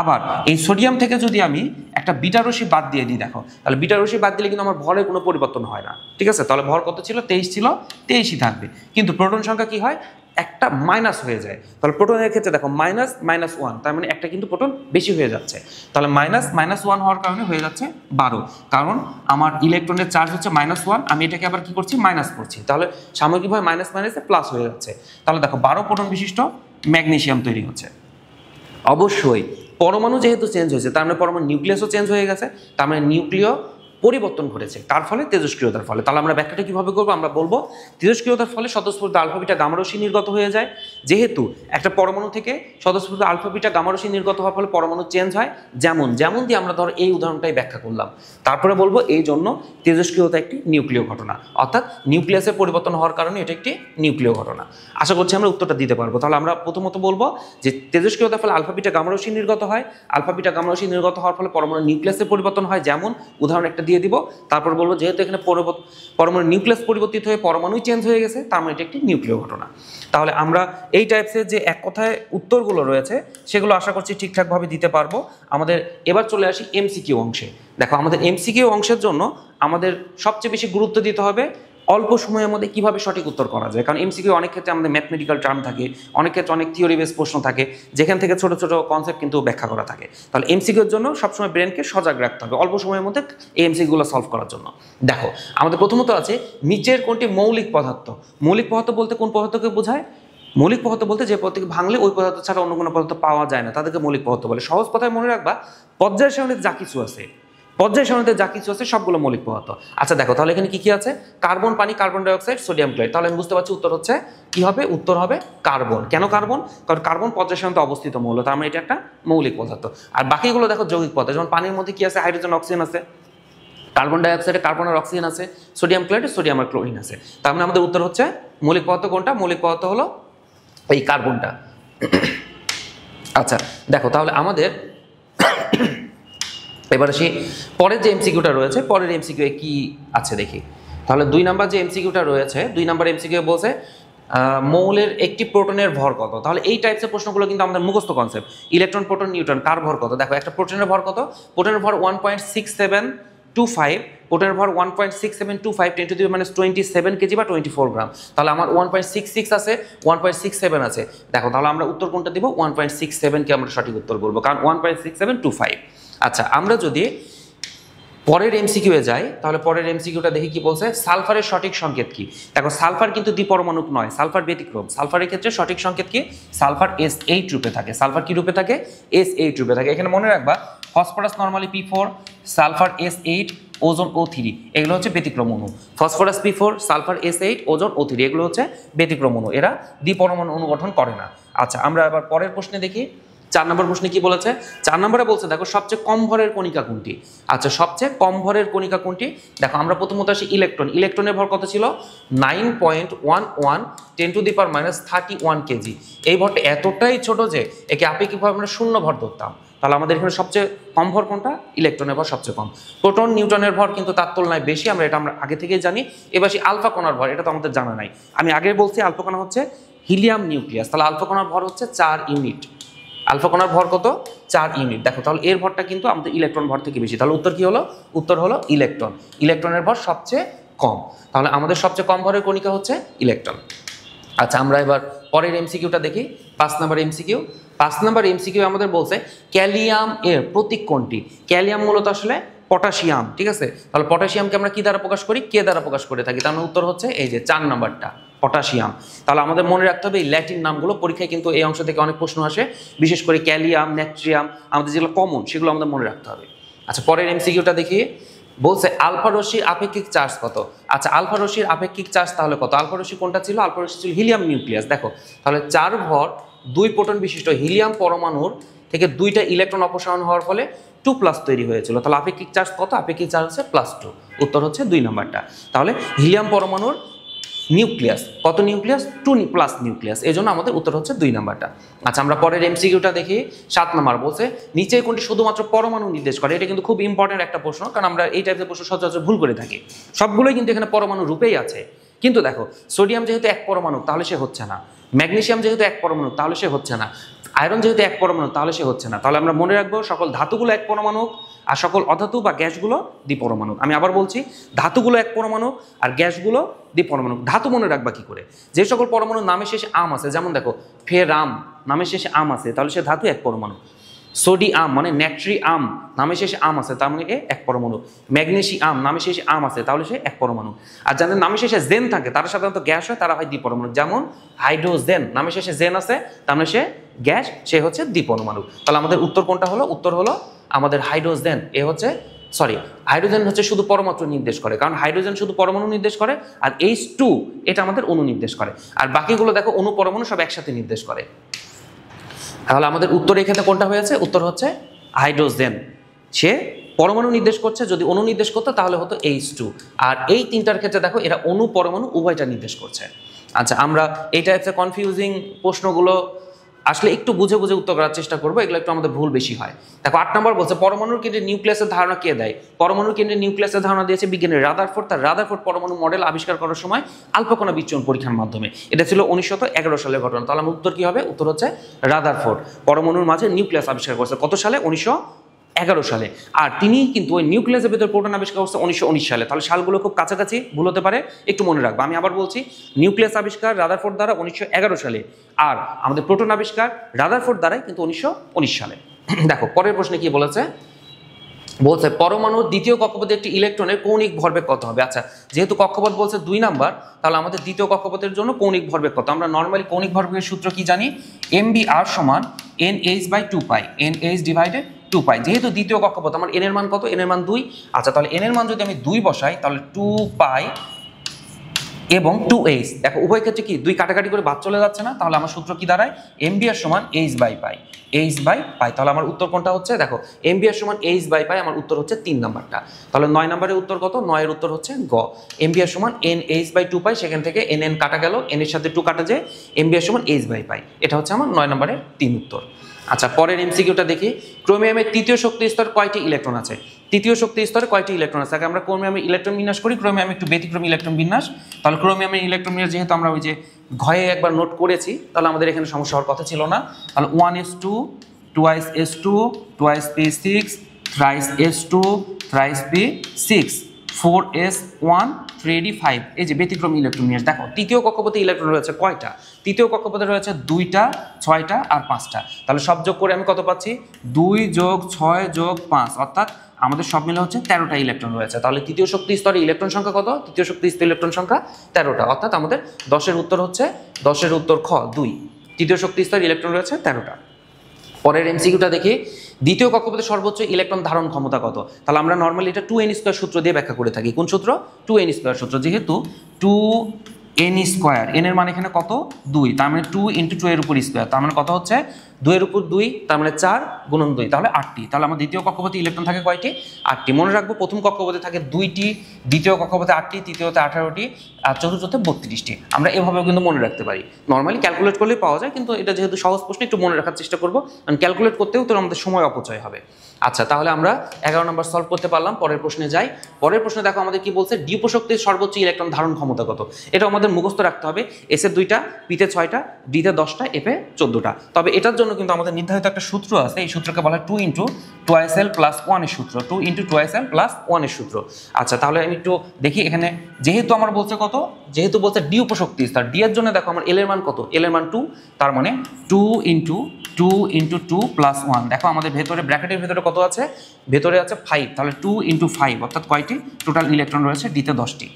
আবার এই সোডিয়াম থেকে যদি আমি একটা বিটা রশ্মি বাদ দিয়ে দিই, দেখো তাহলে বিটা রশ্মি বাদ দিলে কিন্তু আমার ভরের কোনো পরিবর্তন হয় না। ঠিক আছে, তাহলে ভর কত ছিল? 23 ছিল, 23ই থাকবে। কিন্তু প্রোটন সংখ্যা কি হয়? একটা মাইনাস হয়ে যায়। তাহলে প্রোটনের ক্ষেত্রে দেখো -1, তার মানে একটা কিন্তু প্রোটন বেশি হয়ে যাচ্ছে। তাহলে -1 হওয়ার কারণে হয়ে যাচ্ছে 12, কারণ আমার ইলেকট্রনের চার্জ হচ্ছে -1, আমি এটাকে আবার কি করছি? মাইনাস করছি। তাহলে সামগ্রিকভাবে মাইনাস মাইনাসে প্লাস হয়ে যাচ্ছে। তাহলে দেখো 12 প্রোটন বিশিষ্ট ম্যাগনেসিয়াম তৈরি হচ্ছে। অবশ্যই পরমাণু যেহেতু চেঞ্জ হয়েছে, তার মানে পরমাণু নিউক্লিয়াসও চেঞ্জ হয়ে গেছে, তার মানে নিউক্লিয় পরিবর্তন ঘটেছে, তার ফলে তেজস্ক্রিয়তার ফলে। তাহলে আমরা ব্যাখ্যাটা কিভাবে করবো? আমরা বলবো তেজস্ক্রিয়তার ফলে স্বতঃস্ফূর্ত আলফা বিটা গামা রশ্মি নির্গত হয়ে যায়। যেহেতু একটা পরমাণু থেকে স্বতঃস্ফূর্ত আলফা বিটা গামা রশ্মি নির্গত হওয়ার ফলে পরমাণু চেঞ্জ হয়, যেমন দিয়ে আমরা ধর এই উদাহরণটাই ব্যাখ্যা করলাম। তারপরে বলবো এই জন্য তেজস্ক্রিয়তা একটি নিউক্লিয় ঘটনা, অর্থাৎ নিউক্লিয়াসের পরিবর্তন হওয়ার কারণে এটা একটি নিউক্লিয় ঘটনা। আশা করছি আমরা উত্তরটা দিতে পারবো। তাহলে আমরা প্রথমত বলবো যে তেজস্ক্রিয়তার ফলে আলফা বিটা গামা রশ্মি নির্গত হয়, আলফা বিটা গামা রশ্মি নির্গত হওয়ার ফলে পরমাণু নিউক্লিয়াসের পরিবর্তন হয়, যেমন উদাহরণ একটা দিয়ে দিব। তারপর বলবো যেহেতু এখানে পরমাণু নিউক্লিয়াস পরিবর্তিত হয়ে পরমাণুই চেঞ্জ হয়ে গেছে, তার মানে এটা একটি নিউক্লিয় ঘটনা। তাহলে আমরা এই টাইপসের যে এক কথায় উত্তরগুলো রয়েছে সেগুলো আশা করছি ঠিকঠাকভাবে দিতে পারবো। আমাদের এবার চলে আসি এমসিকিউ অংশে। দেখো আমাদের এমসিকিউ অংশের জন্য আমাদের সবচেয়ে বেশি গুরুত্ব দিতে হবে অল্প সময়ের মধ্যে কিভাবে সঠিক উত্তর করা যায়। কারণ এমসিকিউ অনেক ক্ষেত্রে আমাদের ম্যাথমেটিক্যাল টার্ম থাকে, অনেক ক্ষেত্রে অনেক থিওরি বেস প্রশ্ন থাকে, যেখান থেকে ছোট ছোট কনসেপ্ট কিন্তু ব্যাখ্যা করা থাকে। তাহলে এমসিকিউর জন্য সবসময় ব্রেনকে সজাগ রাখতে হবে অল্প সময়ের মধ্যে এই এমসিকিউগুলো সলভ করার জন্য। দেখো আমাদের প্রথমত আছে নিচের কোনটি মৌলিক পদার্থ। মৌলিক পদার্থ বলতে কোন পদার্থকে বোঝায়? মৌলিক পদার্থ বলতে যে পদার্থকে ভাঙলে ওই পদার্থ ছাড়া অন্য কোনো পদার্থ পাওয়া যায় না, তাদেরকে মৌলিক পদার্থ বলে। সহজ কথায় মনে রাখবা, পর্যায় সারণীতে যা কিছু আছে, পর্যায় সারণীতে যা কিছু আছে সবগুলো মৌলিক পদার্থ। আচ্ছা দেখো তাহলে এখানে কি কি আছে? কার্বন, পানি, কার্বন ডাইঅক্সাইড, সোডিয়াম ক্লোরাইড। তাহলে আমি বুঝতে পারছি উত্তর হচ্ছে কি হবে? উত্তর হবে কার্বন। কেন কার্বন? কারণ কার্বন পর্যায় সারণীতে অবস্থিত মৌল, তার মানে এটা একটা মৌলিক পদার্থ। আর বাকিগুলো দেখো যৌগিক পদার্থ, যেমন পানির মধ্যে কি আছে? হাইড্রোজেন, অক্সিজেন আছে। কার্বন ডাইঅক্সাইডে কার্বন আর অক্সিজেন আছে। সোডিয়াম ক্লোরাইডে সোডিয়াম আর ক্লোরিন আছে। তার মানে আমাদের উত্তর হচ্ছে মৌলিক পদার্থ কোনটা? মৌলিক পদার্থ হলো এই কার্বনটা। আচ্ছা দেখো তাহলে আমাদের এবার আসি পরের যে এমসিকিউটা রয়েছে, পরের এমসিকিউ কি আছে দেখি। তাহলে 2 নাম্বার যে এমসিকিউটা রয়েছে, 2 নাম্বার এমসিকিউ বলছে মৌলের একটি প্রোটনের ভর কত। তাহলে এই টাইপসের প্রশ্নগুলো কিন্তু আমাদের মুখস্থ কনসেপ্ট। ইলেকট্রন, প্রোটন, নিউট্রন, কার ভর কত? দেখো একটা প্রোটনের ভর কত? প্রোটনের ভর 1.6725, প্রোটনের ভর 1.6725 10 to the minus 27 কেজি বা 24 গ্রাম। তাহলে আমার 1.66 আছে, 1.67 আছে। দেখো তাহলে আমরা উত্তর কোনটা দিব? 1.67 কে আমরা সঠিক উত্তর বলবো, কারণ 1.6725। আচ্ছা আমরা যদি পরের এমসিকিউয়ে যাই, তাহলে পরের এমসিকিউটা দেখি কি বলছে। সালফারের সঠিক সংকেত কি? দেখো সালফার কিন্তু দ্বিপরমাণুক নয়, সালফার ব্যতিক্রম। সালফারের ক্ষেত্রে সঠিক সংকেত কি? সালফার S8 রূপে থাকে। সালফার কি রূপে থাকে? S8 রূপে থাকে। এখানে মনে রাখবা phosphorus normally P4, sulphur S8, ওজন O3, এগুলো হচ্ছে ব্যতিক্রম অণু। ফসফরাস P4, সালফার S8, ওজন O3, এগুলো হচ্ছে ব্যতিক্রম অণু, এরা দ্বিপরমাণু অণু গঠন করে না। আচ্ছা আমরা এবার পরের প্রশ্নে দেখি। 4 নম্বর প্রশ্নে কি বলেছে? 4 নম্বরে বলছে দেখো সবচেয়ে কম ভরের কণিকা কোনটি। আচ্ছা সবচেয়ে কম ভরের কণিকা কোনটি? দেখো আমরা প্রথমত আসি ইলেকট্রন। ইলেকট্রনের ভর কত ছিল? 9.11 10 to the power minus 31 KG. এই ভরটা এতটাই ছোট যে একে আপেক্ষিকভাবে আমরা শূন্য ভর ধরতাম। তাহলে আমাদের এখানে সবচেয়ে কম ভর কোনটা? ইলেকট্রনের ভর সবচেয়ে কম। প্রোটন, নিউট্রনের ভর কিন্তু তার তুলনায় বেশি, আমরা আগে থেকেই জানি। এবার আসি আলফা কণার ভর, এটা তো আমাদের জানা নাই। আমি আগে বলছি আলফা কণা হচ্ছে হিলিয়াম নিউক্লিয়াস, তাহলে আলফা কণার ভর হচ্ছে 4 ইউনিট। আলফা কণার ভর কত? 4 ইউনিট। দেখো তাহলে এর ভরটা কিন্তু আমাদের ইলেকট্রন ভর থেকে বেশি। তাহলে উত্তর কি হলো? উত্তর হলো ইলেকট্রন। ইলেকট্রনের ভর সবচেয়ে কম। তাহলে আমাদের সবচেয়ে কম ভরের কণিকা হচ্ছে ইলেকট্রন। আচ্ছা আমরা এবার পরের এমসিকিউটা দেখি। 5 নম্বর এমসিকিউ। 5 নম্বর এমসিকিউ আমাদের বলছে ক্যালিয়াম এর প্রতীক কোনটি? ক্যালিয়াম মূলত আসলে পটাশিয়াম, ঠিক আছে। তাহলে পটাশিয়ামকে আমরা কি দ্বারা প্রকাশ করি? কে দ্বারা প্রকাশ করে থাকি। তার মানে উত্তর হচ্ছে এই যে 4 নম্বরটা, পটাশিয়াম। তাহলে আমাদের মনে রাখতে হবে এই ল্যাটিন নামগুলো, পরীক্ষায় কিন্তু এই অংশ থেকে অনেক প্রশ্ন আসে, বিশেষ করে ক্যালিয়াম, ন্যাট্রিয়াম, আমাদের যেগুলো কমন সেগুলো আমাদের মনে রাখতে হবে। আচ্ছা পরের এমসিকিউটা দেখি। বলছে আলফা রশ্মির আপেক্ষিক চার্জ কত? আচ্ছা আলফা রশ্মির আপেক্ষিক চার্জ তাহলে কত? আলফা রশ্মি কোনটা ছিল? আলফা রশ্মি ছিল হিলিয়াম নিউক্লিয়াস। দেখো তাহলে 4 ভর 2 প্রোটন বিশিষ্ট হিলিয়াম পরমাণুর থেকে 2টা ইলেকট্রন অপসারণ হওয়ার ফলে 2+ তৈরি হয়েছিল। তাহলে আপেক্ষিক চার্জ কত? আপেক্ষিক চার্জ হচ্ছে +2। উত্তর হচ্ছে 2 নম্বরটা। তাহলে হিলিয়াম পরমাণুর নিউক্লিয়াস কত? নিউক্লিয়াস 2+ নিউক্লিয়াস, এই জন্য আমাদের উত্তর হচ্ছে 2 নাম্বারটা। আচ্ছা আমরা পরের এমসিকিউটা দেখি। 7 নম্বর বলছে নিচে কোনটি শুধুমাত্র পরমাণু নির্দেশ করে। এটা কিন্তু খুব ইম্পর্টেন্ট একটা প্রশ্ন, কারণ আমরা এই টাইপের প্রশ্ন সচরাচর ভুল করে থাকি। সবগুলোই কিন্তু এখানে পরমাণু রূপেই আছে, কিন্তু দেখো সোডিয়াম যেহেতু এক পরমাণু তাহলে সে হচ্ছে না, ম্যাগনেসিয়াম যেহেতু এক পরমাণু তাহলে সে হচ্ছে না, আয়রন যেহেতু এক পরমাণু তাহলে সে হচ্ছে না। তাহলে আমরা মনে রাখবো সকল ধাতুগুলো এক পরমাণু আর সকল অধাতু বা গ্যাসগুলো দ্বিপরমাণু। আমি আবার বলছি, ধাতুগুলো এক পরমাণু আর গ্যাসগুলো দ্বিপরমাণু। ধাতু মনে রাখবা কি করে? যে সকল পরমাণু নামের শেষে আম আছে, যেমন দেখো ফেরাম নামের শেষে আম আছে, তাহলে সে ধাতু এক পরমাণু। সোডিয়াম মানে নাইট্রিয়াম নামের শেষে আম আছে, তার মানে এ এক পরমাণু। ম্যাগনেসিয়াম নামের শেষে আম আছে, তাহলে সে এক পরমাণু। আর যাদের নামের শেষে জেন থাকে তারা সাধারণত গ্যাস হয়, তারা হয় দ্বিপরমাণু। যেমন হাইড্রোজেন নামের শেষে জেন আছে, তার মানে সে গ্যাস, সে হচ্ছে দ্বিপরমাণু। তাহলে আমাদের উত্তর কোনটা হলো? উত্তর হলো আমাদের হাইড্রোজেন, এ হচ্ছে সরি, হাইড্রোজেন হচ্ছে শুধু পরমাণু নির্দেশ করে, কারণ হাইড্রোজেন শুধু পরমাণু নির্দেশ করে, আর H2 এটা আমাদের অণু নির্দেশ করে, আর বাকিগুলো দেখো অণু পরমাণু সব একসাথে নির্দেশ করে। তাহলে আমাদের উত্তর এক্ষেত্রে কোনটা হয়েছে? উত্তর হচ্ছে হাইড্রোজেন। সে পরমাণু নির্দেশ করছে, যদি অণু নির্দেশ করতো তাহলে হতো H2। আর এই তিনটার ক্ষেত্রে দেখো এরা অণু পরমাণু উভয়টা নির্দেশ করছে। আচ্ছা, আমরা এই টাইপসের কনফিউজিং প্রশ্নগুলো আসলে একটু বুঝে বুঝে উত্তর করার চেষ্টা করবো, এগুলো একটু আমাদের ভুল বেশি হয়। দেখো 8 নম্বর বলছে পরমাণুর কেন্দ্রে নিউক্লিয়াসের ধারণা কে দেয়? পরমাণুর কেন্দ্রে নিউক্লিয়াসের ধারণা দিয়েছে বিজ্ঞানী রাদারফোর্ড। তার রাদারফোর্ড পরমাণু মডেল আবিষ্কার করার সময় আলফা বিচ্ছুরণ পরীক্ষার মাধ্যমে। এটা ছিল 1911 সালের ঘটনা। তাহলে আমার উত্তর কি হবে? উত্তর হচ্ছে রাদারফোর্ড পরমাণুর মাঝে নিউক্লিয়াস আবিষ্কার করেছে কত সালে? 1911 সালে। আর তিনি কিন্তু ওই নিউক্লিয়াসের ভিতরে প্রোটন আবিষ্কার করছে 1919 সালে। তাহলে সালগুলো খুব কাছাকাছি, ভুল হতে পারে, একটু মনে রাখবো। আমি আবার বলছি, নিউক্লিয়াস আবিষ্কার রাদারফোর্ড দ্বারা 1911 সালে, আর আমাদের প্রোটন আবিষ্কার রাদারফোর্ড দ্বারাই কিন্তু 1919 সালে। দেখো পরের প্রশ্নে কি বলেছে? বলছে পরমাণুর দ্বিতীয় কক্ষপথে একটি ইলেকট্রনের কৌণিক ভরবেগ কত হবে? আচ্ছা, যেহেতু কক্ষপথ বলছে 2 নাম্বার, তাহলে আমাদের দ্বিতীয় কক্ষপথের জন্য কৌণিক ভরবেগ কত? আমরা নর্মালি কৌণিক ভরবেগের সূত্র কি জানি? mvr সমান nh/2π, nh ডিভাইডেড 2π। যেহেতু দ্বিতীয় কক্ষপথ, আমার n এর মান কত? n এর মান 2। আচ্ছা, তাহলে n এর মান যদি আমি 2 বসাই, তাহলে 2π এবং 2h, দেখো উভয় ক্ষেত্রে কি 2 কাটাকাটি করে বাদ চলে যাচ্ছে না? তাহলে আমার সূত্র কি দাঁড়ায়? mvr সমান h/π, h/π। তাহলে আমার উত্তর কোনটা হচ্ছে? দেখো mvr সমান h/π, আমার উত্তর হচ্ছে 3 নাম্বারটা। তাহলে 9 নম্বরের উত্তর কত? 9 এর উত্তর হচ্ছে গ, mvr সমান nh/2π। সেখান থেকে nn কাটা গেল, n এর সাথে 2 কাটা যায়, mvr সমান h/π। এটা হচ্ছে আমার 9 নম্বরের 3 উত্তর। আচ্ছা, পরের এমসিকিউটা দেখি। ক্রোমিয়ামের তৃতীয় শক্তি স্তর কয়টি ইলেকট্রন আছে? তৃতীয় শক্তি স্তরে কয়টি ইলেকট্রন আছে? আমরা ক্রোমিয়ামের ইলেকট্রন বিন্যাস করি। ক্রোমিয়ামে একটু ব্যতিক্রম ইলেকট্রন বিন্যাস। তাহলে ক্রোমিয়ামের ইলেকট্রন বিন্যাস যেহেতু আমরা ওই যে ঘয়ে একবার নোট করেছি, তাহলে আমাদের এখানে সমস্যা হওয়ার কথা ছিল না। তাহলে 1s2, 2s2, 2sp6, thrice-s2, thrice-p6, 4s1, 3d5। এই যে ব্যতিক্রম ইলেকট্রন বিন্যাস। দেখো তৃতীয় কক্ষপথে ইলেকট্রন রয়েছে কয়টা? তৃতীয় কক্ষপথে রয়েছে 2টা, 6টা আর 5টা। তাহলে সব যোগ করে আমি কত পাচ্ছি? 2 + 6 + 5, অর্থাৎ আমাদের সব মিলে হচ্ছে 13টা ইলেকট্রন রয়েছে। তাহলে তৃতীয় শক্তি স্তরে ইলেকট্রন সংখ্যা কত? তৃতীয় শক্তি স্তরে ইলেকট্রন সংখ্যা 13টা, অর্থাৎ আমাদের 10-এর উত্তর হচ্ছে 10-এর উত্তর খ 2। তৃতীয় শক্তি স্তরে ইলেকট্রন রয়েছে 13টা। পরের এমসিকিউটা দেখি। দ্বিতীয় কক্ষপথে সর্বোচ্চ ইলেকট্রন ধারণ ক্ষমতা কত? তাহলে আমরা নর্মালি এটা 2n² সূত্র দিয়ে ব্যাখ্যা করে থাকি। কোন সূত্র? 2n² সূত্র। যেহেতু 2n², n এর মান এখানে কত? 2, তার মানে 2 × 2 এর উপর স্কোয়ার, তার মানে কত হচ্ছে? 2 এর উপর 2, তার মানে 4 × 2, তাহলে 8টি। তাহলে আমার দ্বিতীয় কক্ষপথে ইলেকট্রন থাকে কয়টি? 8টি। মনে রাখবো, প্রথম কক্ষপথে থাকে 2টি, দ্বিতীয় কক্ষপথে 8টি, তৃতীয়তে 18টি, আর চতুর্থতে 32টি। আমরা এভাবেও কিন্তু মনে রাখতে পারি। নর্মালি ক্যালকুলেট করলেই পাওয়া যায়, কিন্তু এটা যেহেতু সহজ প্রশ্ন, একটু মনে রাখার চেষ্টা করবো, কারণ ক্যালকুলেট করতেও তো আমাদের সময় অপচয় হবে। আচ্ছা, তাহলে আমরা 11 নম্বর সলভ করতে পারলাম। পরের প্রশ্নে যাই। পরের প্রশ্নে দেখো আমাদের কি বলছে? ডি উপশক্তির সর্বোচ্চ ইলেকট্রন ধারণ ক্ষমতা কত? এটা আমাদের মুখস্থ রাখতে হবে। এস এর 2টা, পিতে 6টা, ডিতে 10টা, এফে 14টা। তবে এটার জন্য কিন্তু আমাদের নির্ধারিত একটা সূত্র আছে। এই সূত্রকে বলা হয় 2 × 2sl + 1 এর সূত্র, 2 × 2sl + 1 এর সূত্র। আচ্ছা, তাহলে আমি একটু দেখি এখানে, যেহেতু আমার বলছে কত? যেহেতু বলছে ডি উপশক্তি স্তর, ডি এর জন্য দেখো আমার এল এর মান কত? এল এর মান 2, তার মানে 2 × 2 × 2 + 1। দেখো আমাদের ভেতরে ব্র্যাকেটের ভেতরে কত আছে? ভেতরে আছে 5, তাহলে 2 × 5, অর্থাৎ কয়টি টোটাল ইলেকট্রন রয়েছে? ডিতে 10টি।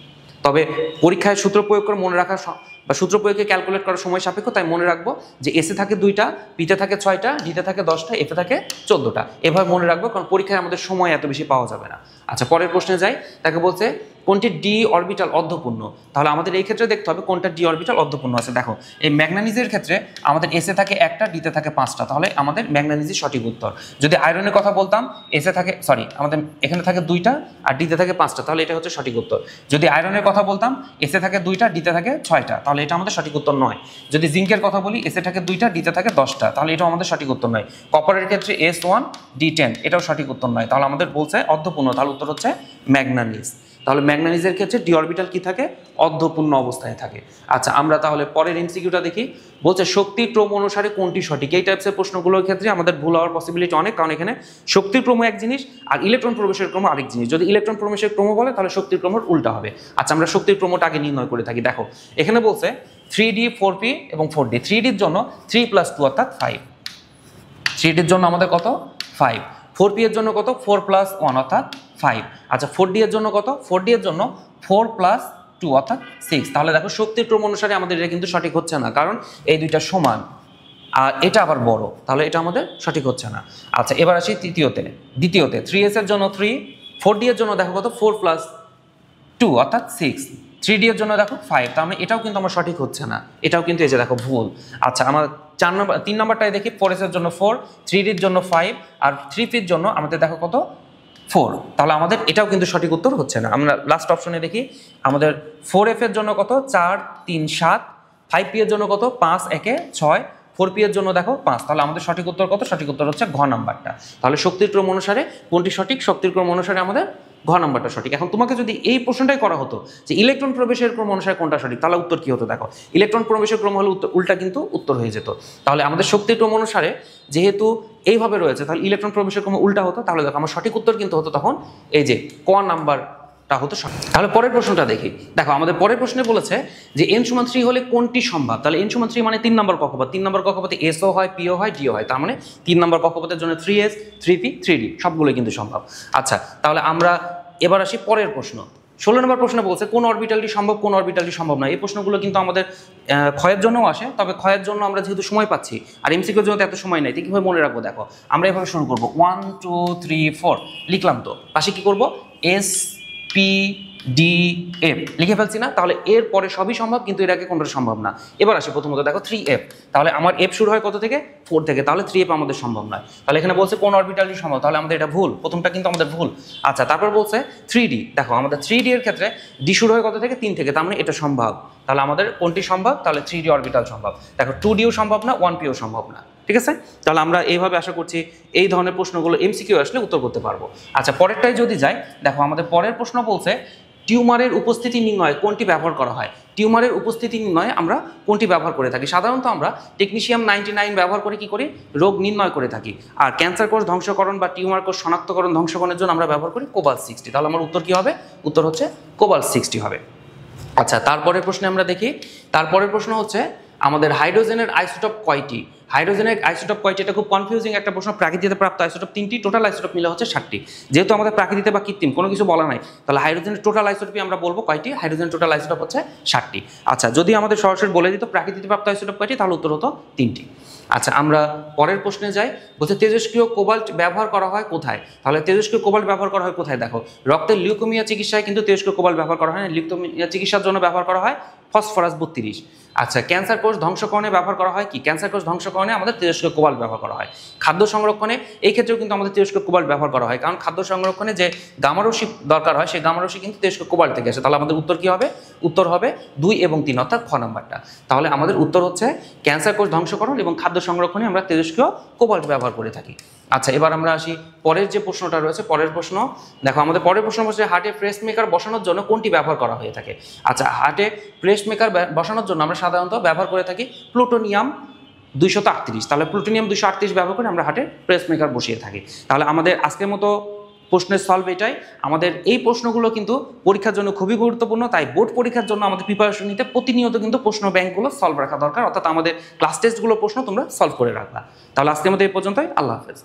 তবে পরীক্ষায় সূত্র প্রয়োগ করে মনে রাখা বা সূত্র প্রয়োগে ক্যালকুলেট করার সময় সাপেক্ষ, তাই মনে রাখবো যে এসে থাকে 2টা, পিতে থাকে 6টা, ডিতে থাকে 10টা, এফে থাকে 14টা। এভাবে মনে রাখবো, কারণ পরীক্ষায় আমাদের সময় এত বেশি পাওয়া যাবে না। আচ্ছা, পরের প্রশ্নে যাই। তাকে বলছে কোনটি ডি অরবিটাল অর্ধপূর্ণ? তাহলে আমাদের এই ক্ষেত্রে দেখতে হবে কোনটা ডি অরবিটাল অর্ধপূর্ণ আছে। দেখো এই ম্যাগনেসিসের ক্ষেত্রে আমাদের এসে থাকে 1টা, ডিতে থাকে 5টা, তাহলে আমাদের ম্যাগনেসিস সঠিক উত্তর। যদি আয়রনের কথা বলতাম, এসে থাকে আমাদের এখানে থাকে 2টা আর ডিতে থাকে 5টা, তাহলে এটা হচ্ছে সঠিক উত্তর। যদি আয়রনের কথা বলতাম, এসে থাকে 2টা, ডিতে থাকে 6টা, তাহলে এটা আমাদের সঠিক উত্তর নয়। যদি জিঙ্কের কথা বলি, এসে থাকে 2টা, ডিতে থাকে 10টা, তাহলে এটাও আমাদের সঠিক উত্তর নয়। কপারের ক্ষেত্রে S1 D10, এটাও সঠিক উত্তর নয়। তাহলে আমাদের বলছে অর্ধপূর্ণ, তাহলে উত্তর হচ্ছে ম্যাগনেসিস। তাহলে ম্যাগনেসিসের ক্ষেত্রে ডি অরবিটাল কি থাকে? অর্ধপূর্ণ অবস্থায় থাকে। আচ্ছা, আমরা তাহলে পরের এমসিকিউটা দেখি। বলছে শক্তির ক্রম অনুসারে কোনটি সঠিক? এই টাইপসের প্রশ্নগুলোর ক্ষেত্রে আমাদের ভুল হওয়ার পসিবিলিটি অনেক, কারণ এখানে শক্তির ক্রম এক জিনিস আর ইলেকট্রন প্রবেশের ক্রম আরেক জিনিস। যদি ইলেকট্রন প্রবেশের ক্রম বলে, তাহলে শক্তির ক্রমের উল্টা হবে। আচ্ছা, আমরা শক্তির ক্রমটা আগে নির্ণয় করে থাকি। দেখো এখানে বলছে 3D, 4P এবং 4D। 3Dর জন্য 3 + 2 অর্থাৎ 5। 3Dর জন্য আমাদের কত? 5। 4P এর জন্য কত? 4 + 1 অর্থাৎ 5। আচ্ছা, 4D এর জন্য কত? 4D এর জন্য 4 + 2 অর্থাৎ 6। তাহলে দেখো শক্তির ক্রম অনুসারে আমাদের এটা কিন্তু সঠিক হচ্ছে না, কারণ এই দুইটা সমান আর এটা আবার বড়, তাহলে এটা আমাদের সঠিক হচ্ছে না। আচ্ছা, এবার আসি দ্বিতীয়তে। 3s এর জন্য 3, 4D এর জন্য দেখো কত 4 + 2 অর্থাৎ 6, 3D এর জন্য দেখো 5, তার মানে এটাও কিন্তু আমার সঠিক হচ্ছে না, এটাও কিন্তু এই যে দেখো ভুল। আচ্ছা আমার 3 নম্বরটায় দেখি 4S এর জন্য 4, 3D এর জন্য 5 আর 3P এর জন্য আমাদের দেখো কত 4, তাহলে আমাদের এটাও কিন্তু সঠিক উত্তর হচ্ছে না। আমরা লাস্ট অপশনে দেখি আমাদের 4F এর জন্য কত 4, 3, 7, 5P এর জন্য কত 5, 1, 6, 4P এর জন্য দেখো 5, তাহলে আমাদের সঠিক উত্তর কত? সঠিক উত্তর হচ্ছে ঘ নাম্বারটা। তাহলে শক্তির ক্রম অনুসারে কোনটি সঠিক? শক্তির ক্রম অনুসারে আমাদের ঘ নাম্বারটা সঠিক। এখন তোমাকে যদি এই প্রশ্নটাই করা হতো যে ইলেকট্রন প্রবেশের ক্রম অনুসারে কোনটা সঠিক, তাহলে উত্তর কি হতো? দেখো ইলেকট্রন প্রবেশের ক্রম হলে উল্টা কিন্তু উত্তর হয়ে যেত। তাহলে আমাদের শক্তির ক্রম অনুসারে যেহেতু এইভাবে রয়েছে, তাহলে ইলেকট্রন প্রবেশের ক্রম উল্টা হতো, তাহলে দেখো আমার সঠিক উত্তর কিন্তু হতো তখন এই যে ক নাম্বারটা হতো সঠিক। তাহলে পরের প্রশ্নটা দেখি। দেখো আমাদের পরের প্রশ্নে বলেছে যে n = 3 হলে কোনটি সম্ভব? তাহলে n = 3 মানে 3 নম্বর কক্ষপথ, 3 নম্বর কক্ষপথে SO হয়, PO হয়, DO হয়, তার মানে 3 নম্বর কক্ষপথের জন্য 3S, 3P, 3D সবগুলোই কিন্তু সম্ভব। আচ্ছা তাহলে আমরা এবার আসি পরের প্রশ্ন। 16 নম্বর প্রশ্নে বলছে কোন অরবিটালটি সম্ভব, কোন অরবিটালটি সম্ভব না। এই প্রশ্নগুলো কিন্তু আমাদের ক্ষয়ের জন্যও আসে, তবে ক্ষয়ের জন্য আমরা যেহেতু সময় পাচ্ছি আর এমসিকিউর জন্য এত সময় নাই, তো কীভাবে মনে রাখবো? দেখো আমরা এভাবে শুরু করবো 1 2 3 4 লিখলাম, তো পাশে কি করব S P D F লিখে ফেলছি না? তাহলে এর পরে সবই সম্ভব, কিন্তু এর আগে কোনটা সম্ভব না। এবার আসি প্রথমত দেখো 3F, তাহলে আমার F শুরু হয় কত থেকে? 4 থেকে, তাহলে 3F আমাদের সম্ভব নয়। তাহলে এখানে বলছে কোন অরবিটালটি সম্ভব, তাহলে আমাদের এটা ভুল, প্রথমটা কিন্তু আমাদের ভুল। আচ্ছা তারপর বলছে 3D, দেখো আমাদের 3D এর ক্ষেত্রে D শুরু হয় কত থেকে? 3 থেকে, তার মানে এটা সম্ভব। তাহলে আমাদের কোনটি সম্ভব? তাহলে 3D অরবিটাল সম্ভব। দেখো 2Dও সম্ভব না, 1Pও সম্ভব না। ঠিক আছে, তাহলে আমরা এইভাবে আশা করছি এই ধরনের প্রশ্নগুলো এমসিকিউ আসলে উত্তর করতে পারবো। আচ্ছা পরেরটাই যদি যাই, দেখো আমাদের পরের প্রশ্ন বলছে টিউমারের উপস্থিতি নির্ণয়ে কোনটি ব্যবহার করা হয়? টিউমারের উপস্থিতি নির্ণয়ে আমরা কোনটি ব্যবহার করে থাকি? সাধারণত আমরা টেকনিশিয়াম 99 ব্যবহার করে কি করি? রোগ নির্ণয় করে থাকি। আর ক্যান্সার কোষ ধ্বংসকরণ বা টিউমার কোষ শনাক্তকরণ ধ্বংসকরণের জন্য আমরা ব্যবহার করি কোবাল্ট 60। তাহলে আমার উত্তর কি হবে? উত্তর হচ্ছে কোবাল্ট 60 হবে। আচ্ছা তারপরের প্রশ্নে আমরা দেখি। তারপরের প্রশ্ন হচ্ছে আমাদের হাইড্রোজেনের আইসোটোপ কয়টি? হাইড্রোজেনের আইসোটোপ কয়টি? এটা খুব কনফিউজিং একটা প্রশ্ন। প্রাকৃতিকভাবে প্রাপ্ত আইসোটোপ 3টি, টোটাল আইসোটোপ মিলে হচ্ছে 7টি। যেহেতু আমাদের প্রাকৃতিক বা কৃত্রিম কোনো কিছু বলা নাই, তাহলে হাইড্রোজেনের টোটাল আইসোটোপই আমরা বলবো কয়টি? হাইড্রোজেনের টোটাল আইসোটোপ হচ্ছে 7টি। আচ্ছা যদি আমাদের সরাসরি বলে দিত প্রাকৃতিক প্রাপ্ত আইসোটোপ কয়টি, তাহলে উত্তর হতো 3টি। আচ্ছা আমরা পরের প্রশ্নে যাই। বলছে তেজস্ক্রিয় কোবাল্ট ব্যবহার করা হয় কোথায়? তাহলে তেজস্ক্রিয় কোবাল্ট ব্যবহার করা হয় কোথায়? দেখো রক্তের লিউকোমিয়া চিকিৎসায় কিন্তু তেজস্ক্রিয় কোবাল্ট ব্যবহার করা হয় না, লিউকোমিয়া চিকিৎসার জন্য ব্যবহার করা হয় ফসফরাস 32। আচ্ছা ক্যান্সার কোষ ধ্বংসকরণে ব্যবহার করা হয় কি? ক্যান্সার কোষ ধ্বংসকরণে আমাদের তেজস্ক্রিয় কোবাল্ট ব্যবহার করা হয়। খাদ্য সংরক্ষণে এই ক্ষেত্রেও কিন্তু আমাদের তেজস্ক্রিয় কোবাল্ট ব্যবহার করা হয়, কারণ খাদ্য সংরক্ষণে যে গামারশ্মি দরকার হয় সেই গামারশ্মি কিন্তু তেজস্ক্রিয় কোবাল্ট থেকে আসে। তাহলে আমাদের উত্তর কি হবে? উত্তর হবে 2 এবং 3 অর্থাৎ খ নাম্বারটা। তাহলে আমাদের উত্তর হচ্ছে ক্যান্সার কোষ ধ্বংসকরণ এবং খাদ্য সংরক্ষণে আমরা তেজস্ক্রিয় কোবাল্ট ব্যবহার করে থাকি। আচ্ছা এবার আমরা আসি পরের যে প্রশ্নটা রয়েছে। পরের প্রশ্ন দেখো আমাদের পরের প্রশ্ন হচ্ছে হার্টে প্রেসমেকার বসানোর জন্য কোনটি ব্যবহার করা হয়ে থাকে? আচ্ছা হার্টে প্রেসমেকার বসানোর জন্য আমরা সাধারণত ব্যবহার করে থাকি প্লুটোনিয়াম 238। তাহলে প্লুটোনিয়াম 238 ব্যবহার করে আমরা হার্টে প্রেসমেকার বসিয়ে থাকি। তাহলে আমাদের আজকের মতো প্রশ্নের সলভ এটাই। আমাদের এই প্রশ্নগুলো কিন্তু পরীক্ষার জন্য খুবই গুরুত্বপূর্ণ, তাই বোর্ড পরীক্ষার জন্য আমাদের প্রিপারেশন নিতে প্রতিনিয়ত কিন্তু প্রশ্ন ব্যাংকগুলো সলভ রাখা দরকার, অর্থাৎ আমাদের ক্লাস টেস্টগুলো প্রশ্ন তোমরা সলভ করে রাখবা। তাহলে আজকের মতো এই পর্যন্তই। আল্লাহ হাফেজ।